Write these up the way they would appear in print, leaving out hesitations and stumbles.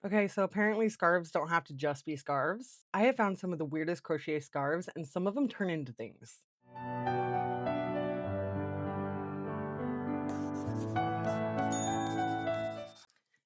Okay, so apparently scarves don't have to just be scarves. I have found some of the weirdest crochet scarves, and some of them turn into things.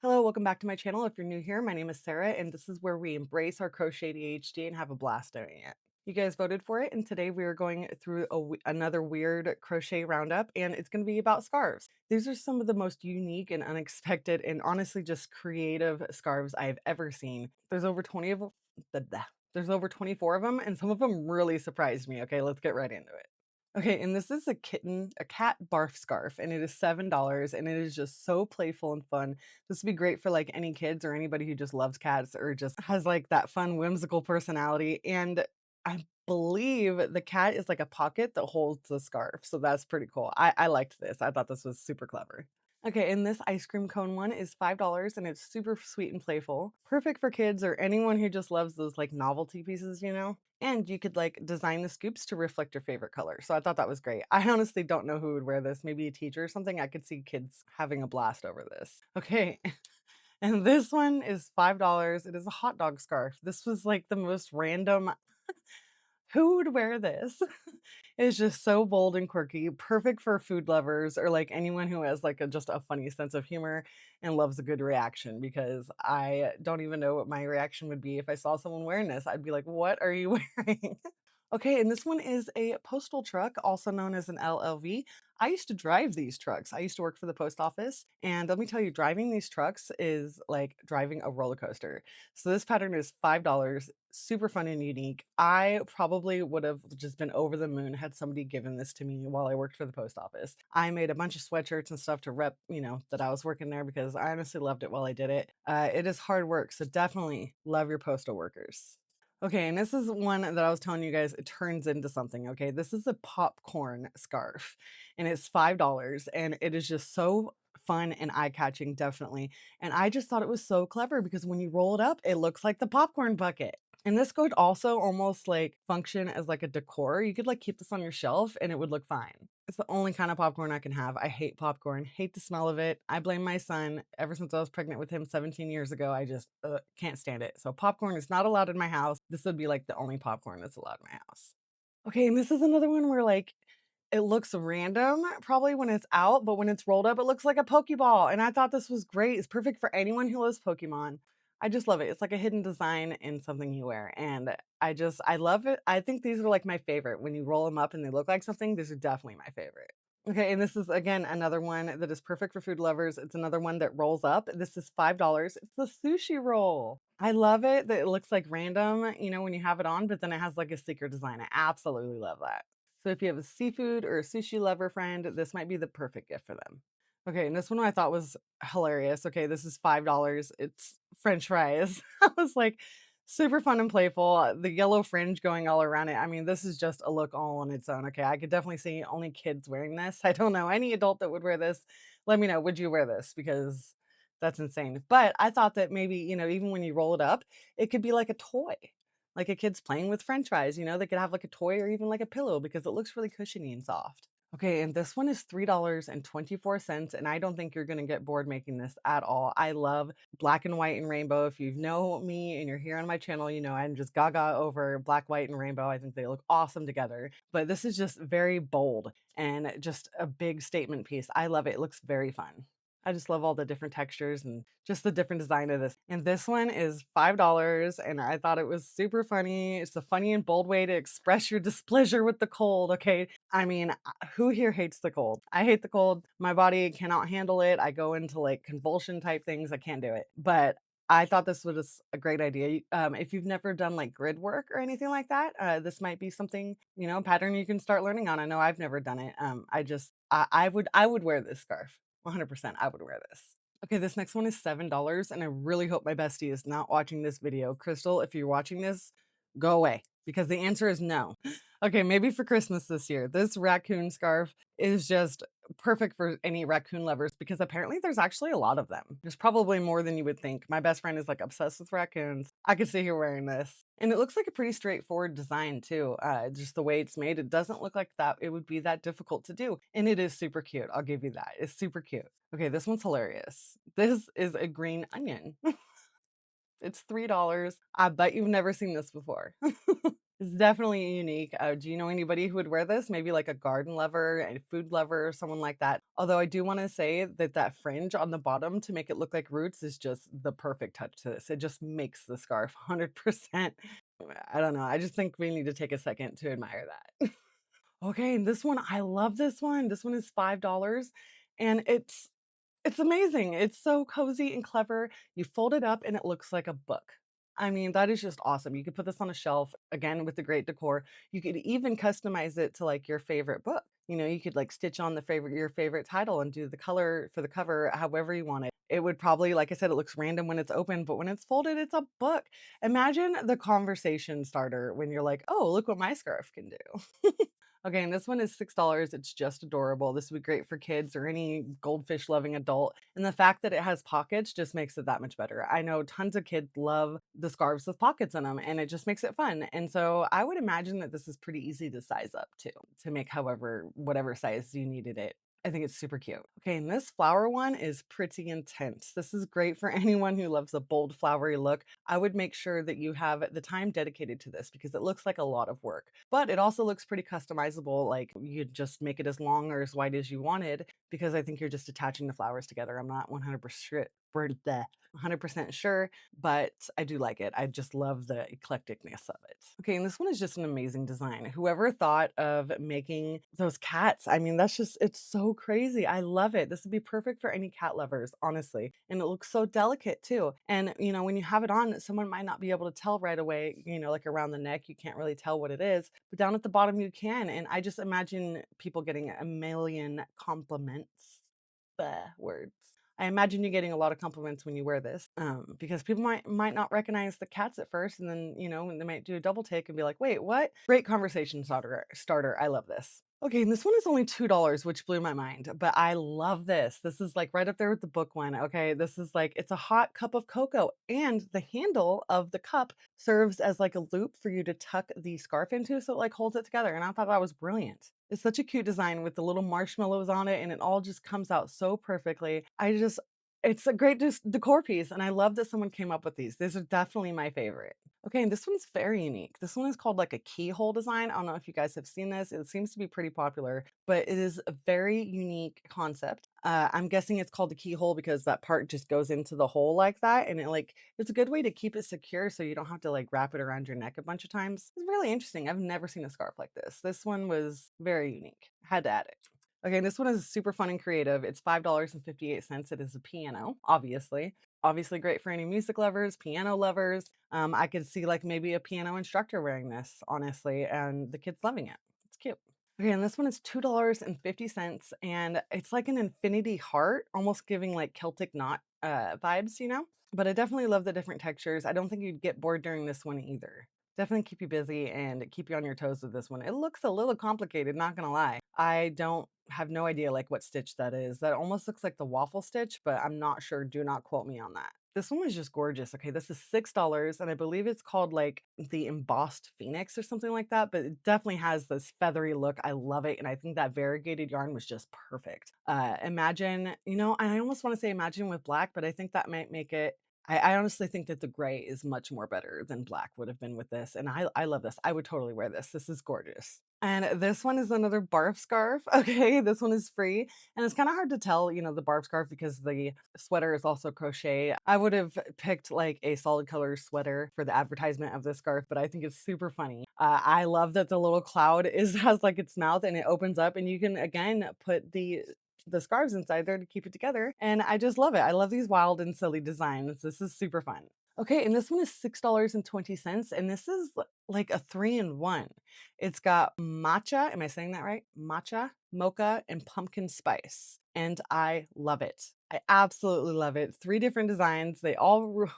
Hello, welcome back to my channel. If you're new here, my name is Sarah, and this is where we embrace our crochet ADHD and have a blast doing it. You guys voted for it, and today we are going through another weird crochet roundup, and it's going to be about scarves. These are some of the most unique and unexpected, and honestly just creative scarves I've ever seen. There's over 20 of them. There's over 24 of them, and some of them really surprised me. Okay, let's get right into it. Okay, and this is a cat barf scarf, and it is $7, and it is just so playful and fun. This would be great for like any kids or anybody who just loves cats or just has like that fun, whimsical personality. And I believe the cat is like a pocket that holds the scarf. So that's pretty cool. I liked this. I thought this was super clever. Okay, and this ice cream cone one is $5 and it's super sweet and playful. Perfect for kids or anyone who just loves those like novelty pieces, you know? And you could like design the scoops to reflect your favorite color. So I thought that was great. I honestly don't know who would wear this. Maybe a teacher or something. I could see kids having a blast over this. Okay. And this one is $5. It is a hot dog scarf. This was like the most random. Who would wear this? It's just so bold and quirky, perfect for food lovers or like anyone who has like just a funny sense of humor and loves a good reaction because I don't even know what my reaction would be if I saw someone wearing this. I'd be like, "What are you wearing?" Okay, and this one is a postal truck, also known as an LLV. I used to drive these trucks. I used to work for the post office, and let me tell you, driving these trucks is like driving a roller coaster. So this pattern is $5, super fun and unique. I probably would have just been over the moon had somebody given this to me while I worked for the post office. I made a bunch of sweatshirts and stuff to rep, that I was working there because I honestly loved it while I did it. It is hard work, so definitely love your postal workers. Okay, and this is one that I was telling you guys, it turns into something. Okay, this is a popcorn scarf and it's $5 and it is just so fun and eye catching, definitely. And I just thought it was so clever because when you roll it up, it looks like the popcorn bucket. And this could also almost like function as like a decor. You could like keep this on your shelf and it would look fine. It's the only kind of popcorn I can have. I hate popcorn, hate the smell of it. I blame my son. Ever since I was pregnant with him 17 years ago, I just can't stand it. So popcorn is not allowed in my house. This would be like the only popcorn that's allowed in my house. Okay, and this is another one where like it looks random probably when it's out, but when it's rolled up, it looks like a Pokeball. And I thought this was great. It's perfect for anyone who loves Pokemon. I just love it. It's like a hidden design in something you wear. And I love it. I think these are like my favorite. When you roll them up and they look like something, these are definitely my favorite. Okay, and this is again another one that is perfect for food lovers. It's another one that rolls up. This is $5. It's the sushi roll. I love it that it looks like random, when you have it on, but then it has like a secret design. I absolutely love that. So if you have a seafood or a sushi lover friend, this might be the perfect gift for them. Okay, and this one I thought was hilarious. Okay, this is $5. It's French fries. I was like, super fun and playful. The yellow fringe going all around it. I mean, this is just a look all on its own. Okay, I could definitely see only kids wearing this. I don't know any adult that would wear this. Let me know, would you wear this? Because that's insane. But I thought that maybe, even when you roll it up, it could be like a toy. Like a kid's playing with french fries, they could have like a toy or even like a pillow because it looks really cushiony and soft. Okay, and this one is $3.24, and I don't think you're gonna get bored making this at all. I love black and white and rainbow. If you know me and you're here on my channel, you know I'm just gaga over black, white, and rainbow. I think they look awesome together. But this is just very bold and just a big statement piece. I love it. It looks very fun. I just love all the different textures and just the different design of this. And this one is $5, and I thought it was super funny. It's a funny and bold way to express your displeasure with the cold, okay? I mean, who here hates the cold? I hate the cold. My body cannot handle it. I go into like convulsion type things. I can't do it. But I thought this was a great idea. If you've never done like grid work or anything like that, this might be something, pattern you can start learning on. I know I've never done it. I would wear this scarf. 100% I would wear this. Okay, this next one is $7, and I really hope my bestie is not watching this video. Crystal, if you're watching this, go away because the answer is no. Okay, maybe for Christmas this year. This raccoon scarf is just perfect for any raccoon lovers because apparently there's actually a lot of them. There's probably more than you would think. My best friend is like obsessed with raccoons. I could see her wearing this. And it looks like a pretty straightforward design too. Just the way it's made, it doesn't look like that it would be that difficult to do. And it is super cute. I'll give you that. It's super cute. Okay, this one's hilarious. This is a green onion. It's $3. I bet you've never seen this before. It's definitely unique. Do you know anybody who would wear this? Maybe like a garden lover, a food lover, someone like that. Although I do want to say that that fringe on the bottom to make it look like roots is just the perfect touch to this. It just makes the scarf 100%. I don't know. I just think we need to take a second to admire that. Okay, and this one, I love this one. This one is $5 and it's amazing. It's so cozy and clever. You fold it up and it looks like a book. I mean, that is just awesome. You could put this on a shelf again with the great decor. You could even customize it to like your favorite book. You know, you could like stitch on the favorite your favorite title and do the color for the cover however you want it. It would probably, like I said, it looks random when it's open, but when it's folded, it's a book. Imagine the conversation starter when you're like, "Oh, look what my scarf can do." Okay, and this one is $6. It's just adorable. This would be great for kids or any goldfish loving adult. And the fact that it has pockets just makes it that much better. I know tons of kids love the scarves with pockets in them, and it just makes it fun. And so I would imagine that this is pretty easy to size up too, to make however, whatever size you needed it. I think it's super cute. Okay, and this flower one is pretty intense. This is great for anyone who loves a bold flowery look. I would make sure that you have the time dedicated to this because it looks like a lot of work, but it also looks pretty customizable. Like you just make it as long or as wide as you wanted because I think you're just attaching the flowers together. I'm not 100% sure, but I do like it. I just love the eclecticness of it. Okay, and this one is just an amazing design. Whoever thought of making those cats, I mean, that's just, it's so crazy. I love it. This would be perfect for any cat lovers, honestly. And it looks so delicate too. And, you know, when you have it on, someone might not be able to tell right away, you know, like around the neck, you can't really tell what it is, but down at the bottom, you can. And I just imagine people getting a million compliments. Words. I imagine you're getting a lot of compliments when you wear this, because people might not recognize the cats at first, and then you know they might do a double take and be like, "Wait, what?" Great conversation starter. Starter. I love this. Okay, and this one is only $2, which blew my mind, but I love this. This is like right up there with the book one. Okay, this is like it's a hot cup of cocoa, and the handle of the cup serves as like a loop for you to tuck the scarf into, so it like holds it together. And I thought that was brilliant. It's such a cute design with the little marshmallows on it, and it all just comes out so perfectly. It's a great decor piece, and I love that someone came up with these. These are definitely my favorite. Okay, and this one's very unique. This one is called like a keyhole design. I don't know if you guys have seen this. It seems to be pretty popular, but it is a very unique concept. I'm guessing it's called the keyhole because that part just goes into the hole like that, and it's a good way to keep it secure so you don't have to like wrap it around your neck a bunch of times. It's really interesting. I've never seen a scarf like this. This one was very unique. Had to add it. Okay, and this one is super fun and creative. It's $5.58. It is a piano, obviously. Obviously great for any music lovers, piano lovers. I could see like maybe a piano instructor wearing this, honestly, and the kids loving it. It's cute. Okay, and this one is $2.50, and it's like an infinity heart, almost giving like Celtic knot vibes, you know? But I definitely love the different textures. I don't think you'd get bored during this one either. Definitely keep you busy and keep you on your toes with this one. It looks a little complicated, not gonna lie. I don't have no idea like what stitch that is. That almost looks like the waffle stitch, but I'm not sure. Do not quote me on that. This one was just gorgeous. Okay, this is $6, and I believe it's called like the embossed phoenix or something like that, but it definitely has this feathery look. I love it, and I think that variegated yarn was just perfect. Imagine, you know, I almost want to say imagine with black, but I think that might make it I honestly think that the gray is much more better than black would have been with this, and I love this. I would totally wear this. This is gorgeous. And this one is another barf scarf. Okay, this one is free, and it's kinda hard to tell, you know, the barf scarf because the sweater is also crochet. I would have picked, like, a solid color sweater for the advertisement of this scarf, but I think it's super funny. I love that the little cloud is has, like, its mouth, and it opens up, and you can, again, put the scarves inside there to keep it together, and I just love it. I love these wild and silly designs. This is super fun. Okay, and this one is $6.20, and this is like a 3-in-1. It's got matcha, am I saying that right? Matcha, mocha, and pumpkin spice, and I love it. I absolutely love it. 3 different designs. They all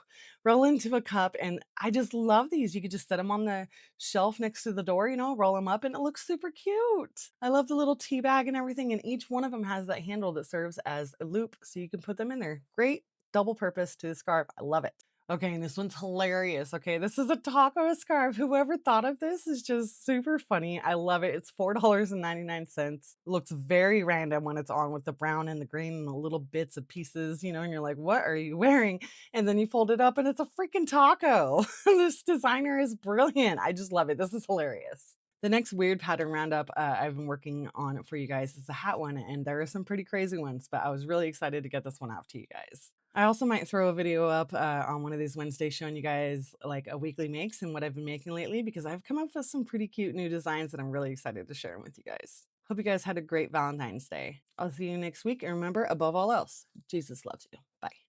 roll into a cup, and I just love these. You could just set them on the shelf next to the door, you know, roll them up, and it looks super cute. I love the little tea bag and everything, and each one of them has that handle that serves as a loop, so you can put them in there. Great double purpose to the scarf. I love it. Okay, and this one's hilarious. Okay, this is a taco scarf. Whoever thought of this is just super funny. I love it. It's $4.99. Looks very random when it's on with the brown and the green and the little bits of pieces, and you're like, what are you wearing? And then you fold it up and it's a freaking taco. This designer is brilliant. I just love it. This is hilarious. The next weird pattern roundup I've been working on for you guys is a hat one, and there are some pretty crazy ones, but I was really excited to get this one out to you guys. I also might throw a video up on one of these Wednesdays showing you guys like a weekly makes and what I've been making lately because I've come up with some pretty cute new designs that I'm really excited to share them with you guys. Hope you guys had a great Valentine's Day. I'll see you next week, and remember, above all else, Jesus loves you. Bye.